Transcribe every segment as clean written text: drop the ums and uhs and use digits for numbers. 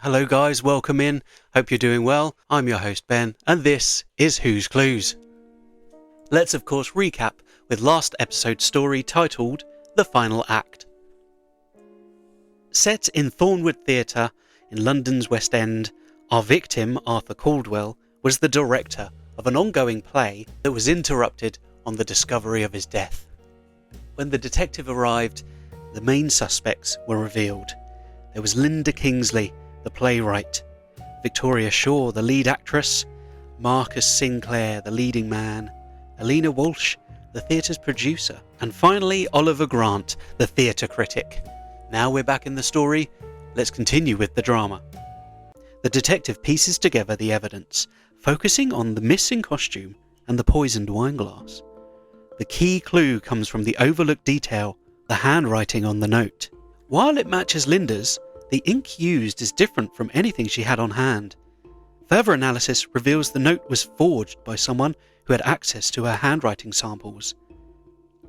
Hello guys, welcome in. Hope you're doing well. I'm your host Ben, and this is Who's Clues. Let's of course recap with last episode's story titled The Final Act. Set in Thornwood Theatre in London's West End, our victim, Arthur Caldwell, was the director of an ongoing play that was interrupted on the discovery of his death. When the detective arrived, the main suspects were revealed. There was Linda Kingsley, the playwright, Victoria Shaw, the lead actress, Marcus Sinclair, the leading man, Alina Walsh, the theatre's producer, and finally Oliver Grant, the theatre critic. Now we're back in the story, let's continue with the drama. The detective pieces together the evidence, focusing on the missing costume and the poisoned wineglass. The key clue comes from the overlooked detail, the handwriting on the note. While it matches Linda's, the ink used is different from anything she had on hand. Further analysis reveals the note was forged by someone who had access to her handwriting samples.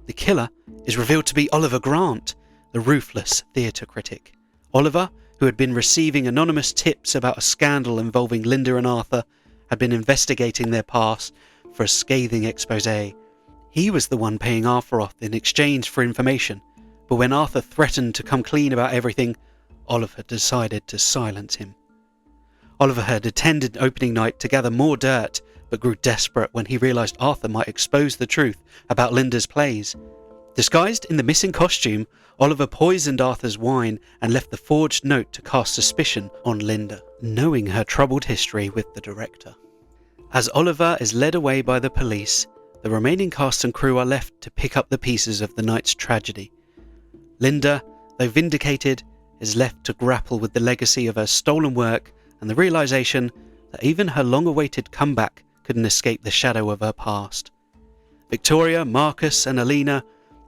The killer is revealed to be Oliver Grant, the ruthless theatre critic. Oliver, who had been receiving anonymous tips about a scandal involving Linda and Arthur, had been investigating their past for a scathing expose. He was the one paying Arthur off in exchange for information, but when Arthur threatened to come clean about everything, Oliver decided to silence him. Oliver had attended opening night to gather more dirt, but grew desperate when he realised Arthur might expose the truth about Linda's plays. Disguised in the missing costume, Oliver poisoned Arthur's wine and left the forged note to cast suspicion on Linda, knowing her troubled history with the director. As Oliver is led away by the police, the remaining cast and crew are left to pick up the pieces of the night's tragedy. Linda, though vindicated, is left to grapple with the legacy of her stolen work and the realisation that even her long-awaited comeback couldn't escape the shadow of her past. Victoria, Marcus and Alina,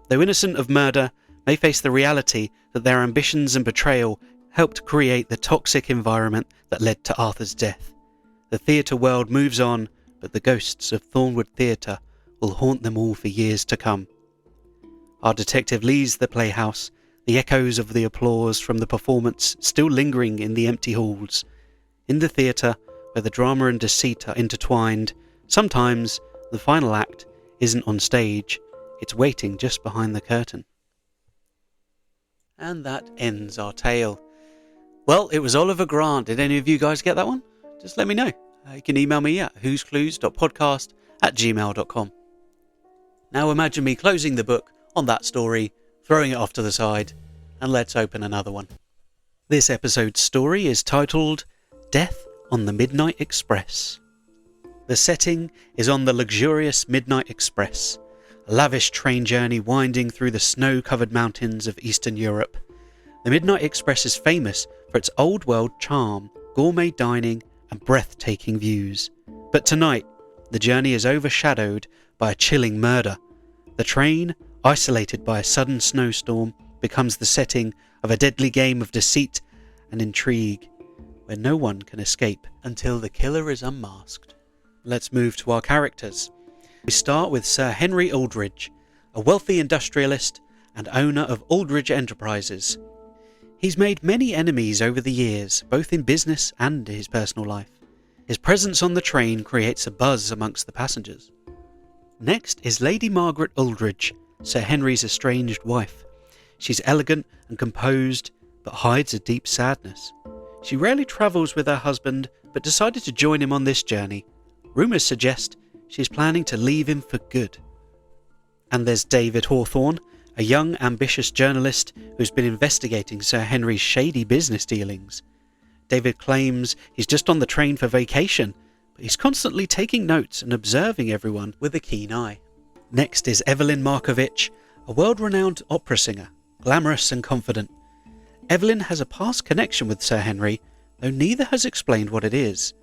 though innocent of murder, may face the reality that their ambitions and betrayal helped create the toxic environment that led to Arthur's death. The theatre world moves on, but the ghosts of Thornwood Theatre will haunt them all for years to come. Our detective leaves the playhouse, the echoes of the applause from the performance still lingering in the empty halls. In the theatre, where the drama and deceit are intertwined, sometimes the final act isn't on stage, it's waiting just behind the curtain. And that ends our tale. Well, it was Oliver Grant. Did any of you guys get that one? Just let me know. You can email me at whosclues.podcast@gmail.com. Now imagine me closing the book on that story, throwing it off to the side, and let's open another one. This episode's story is titled Death on the Midnight Express. The setting is on the luxurious Midnight Express, a lavish train journey winding through the snow-covered mountains of Eastern Europe. The Midnight Express is famous for its old-world charm, gourmet dining, and breathtaking views. But tonight, the journey is overshadowed by a chilling murder. The train, isolated by a sudden snowstorm, becomes the setting of a deadly game of deceit and intrigue, where no one can escape until the killer is unmasked. Let's move to our characters. We start with Sir Henry Aldridge, a wealthy industrialist and owner of Aldridge Enterprises. He's made many enemies over the years, both in business and his personal life. His presence on the train creates a buzz amongst the passengers. Next is Lady Margaret Aldridge, Sir Henry's estranged wife. She's elegant and composed, but hides a deep sadness. She rarely travels with her husband, but decided to join him on this journey. Rumours suggest she's planning to leave him for good. And there's David Hawthorne, a young, ambitious journalist who's been investigating Sir Henry's shady business dealings. David claims he's just on the train for vacation, but he's constantly taking notes and observing everyone with a keen eye. Next is Evelyn Markovich, a world-renowned opera singer, glamorous and confident. Evelyn has a past connection with Sir Henry, though neither has explained what it is.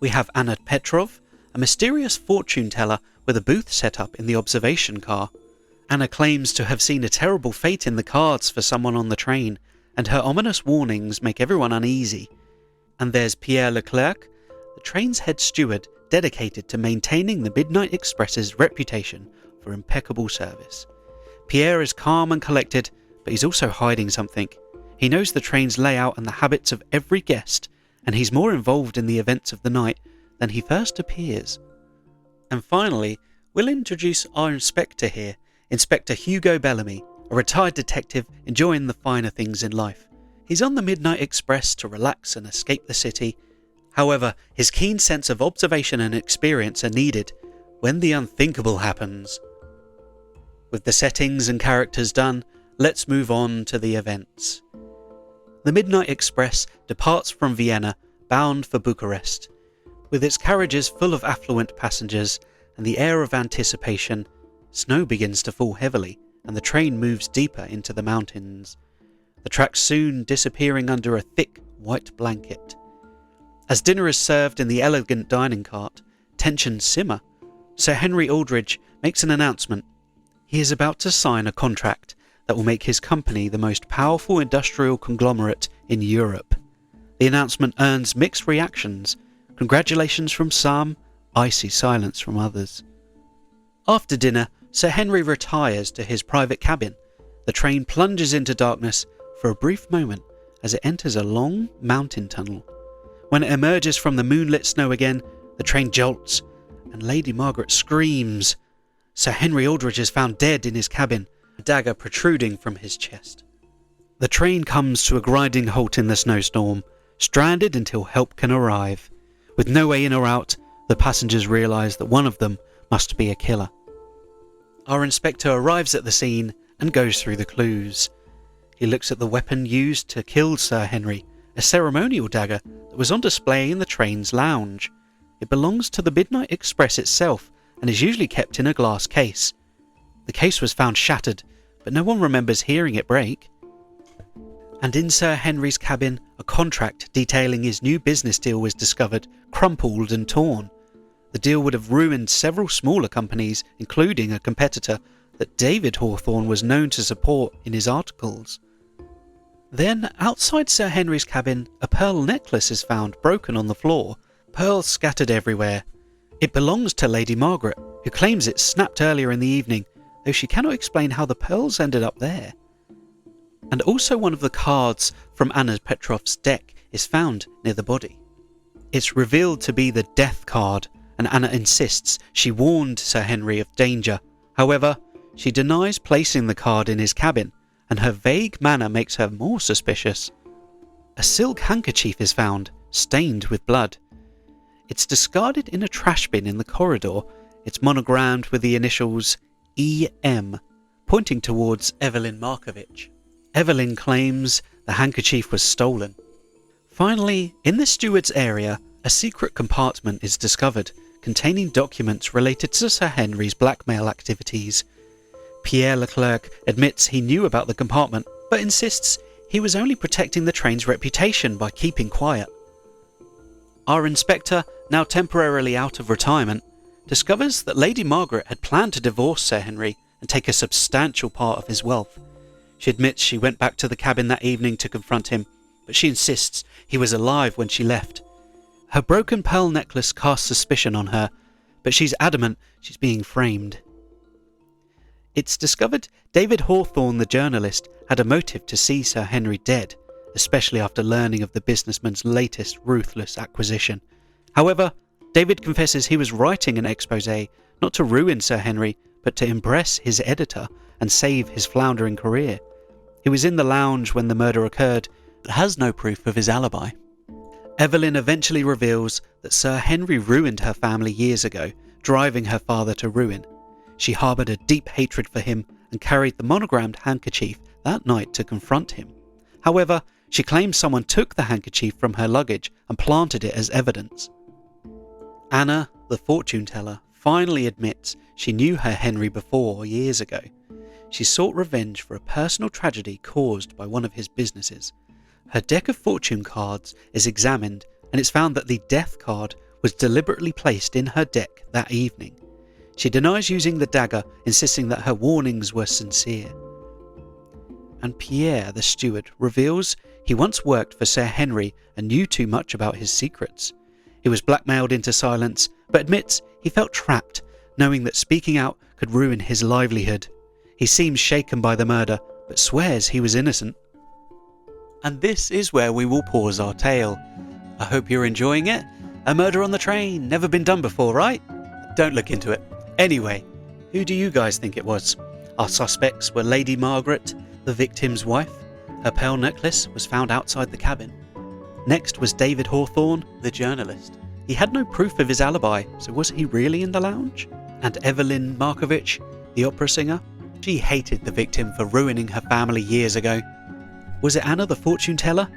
We have Anna Petrov, a mysterious fortune teller with a booth set up in the observation car. Anna claims to have seen a terrible fate in the cards for someone on the train, and her ominous warnings make everyone uneasy. And there's Pierre Leclerc, the train's head steward dedicated to maintaining the Midnight Express's reputation for impeccable service. Pierre is calm and collected, but he's also hiding something. He knows the train's layout and the habits of every guest, and he's more involved in the events of the night than he first appears. And finally, we'll introduce our inspector here, Inspector Hugo Bellamy, a retired detective enjoying the finer things in life. He's on the Midnight Express to relax and escape the city. However, his keen sense of observation and experience are needed when the unthinkable happens. With the settings and characters done, let's move on to the events. The Midnight Express departs from Vienna, bound for Bucharest. With its carriages full of affluent passengers and the air of anticipation, snow begins to fall heavily and the train moves deeper into the mountains, the tracks soon disappearing under a thick white blanket. As dinner is served in the elegant dining cart, tensions simmer. Sir Henry Aldridge makes an announcement. He is about to sign a contract that will make his company the most powerful industrial conglomerate in Europe. The announcement earns mixed reactions. Congratulations from some, icy silence from others. After dinner, Sir Henry retires to his private cabin. The train plunges into darkness for a brief moment as it enters a long mountain tunnel. When it emerges from the moonlit snow again, the train jolts, and Lady Margaret screams. Sir Henry Aldridge is found dead in his cabin, a dagger protruding from his chest. The train comes to a grinding halt in the snowstorm, stranded until help can arrive. With no way in or out, the passengers realise that one of them must be a killer. Our inspector arrives at the scene and goes through the clues. He looks at the weapon used to kill Sir Henry, a ceremonial dagger that was on display in the train's lounge. It belongs to the Midnight Express itself and is usually kept in a glass case. The case was found shattered, but no one remembers hearing it break. And in Sir Henry's cabin, a contract detailing his new business deal was discovered, crumpled and torn. The deal would have ruined several smaller companies, including a competitor that David Hawthorne was known to support in his articles. Then, outside Sir Henry's cabin, a pearl necklace is found broken on the floor, pearls scattered everywhere. It belongs to Lady Margaret, who claims it snapped earlier in the evening, though she cannot explain how the pearls ended up there. And also one of the cards from Anna Petrov's deck is found near the body. It's revealed to be the death card, and Anna insists she warned Sir Henry of danger. However, she denies placing the card in his cabin, and her vague manner makes her more suspicious. A silk handkerchief is found, stained with blood. It's discarded in a trash bin in the corridor. It's monogrammed with the initials E.M., pointing towards Evelyn Markovich. Evelyn claims the handkerchief was stolen. Finally, in the steward's area, a secret compartment is discovered, containing documents related to Sir Henry's blackmail activities. Pierre Leclerc admits he knew about the compartment, but insists he was only protecting the train's reputation by keeping quiet. Our inspector, now temporarily out of retirement, discovers that Lady Margaret had planned to divorce Sir Henry and take a substantial part of his wealth. She admits she went back to the cabin that evening to confront him, but she insists he was alive when she left. Her broken pearl necklace casts suspicion on her, but she's adamant she's being framed. It's discovered David Hawthorne, the journalist, had a motive to see Sir Henry dead, especially after learning of the businessman's latest ruthless acquisition. However, David confesses he was writing an exposé not to ruin Sir Henry, but to impress his editor and save his floundering career. He was in the lounge when the murder occurred, but has no proof of his alibi. Evelyn eventually reveals that Sir Henry ruined her family years ago, driving her father to ruin. She harboured a deep hatred for him and carried the monogrammed handkerchief that night to confront him. However, she claims someone took the handkerchief from her luggage and planted it as evidence. Anna, the fortune teller, finally admits she knew her Henry before years ago. She sought revenge for a personal tragedy caused by one of his businesses. Her deck of fortune cards is examined, and it's found that the death card was deliberately placed in her deck that evening. She denies using the dagger, insisting that her warnings were sincere. And Pierre, the steward, reveals he once worked for Sir Henry and knew too much about his secrets. He was blackmailed into silence, but admits he felt trapped, knowing that speaking out could ruin his livelihood. He seems shaken by the murder, but swears he was innocent. And this is where we will pause our tale. I hope you're enjoying it. A murder on the train, never been done before, right? Don't look into it. Anyway, who do you guys think it was? Our suspects were Lady Margaret, the victim's wife. Her pearl necklace was found outside the cabin. Next was David Hawthorne, the journalist. He had no proof of his alibi, so was he really in the lounge? And Evelyn Markovich, the opera singer? She hated the victim for ruining her family years ago. Was it Anna, the fortune teller?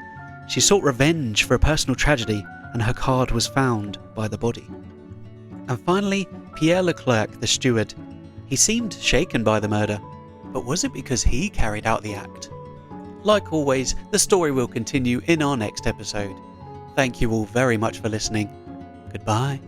She sought revenge for a personal tragedy, and her card was found by the body. And finally, Pierre Leclerc, the steward. He seemed shaken by the murder, but was it because he carried out the act? Like always, the story will continue in our next episode. Thank you all very much for listening. Goodbye.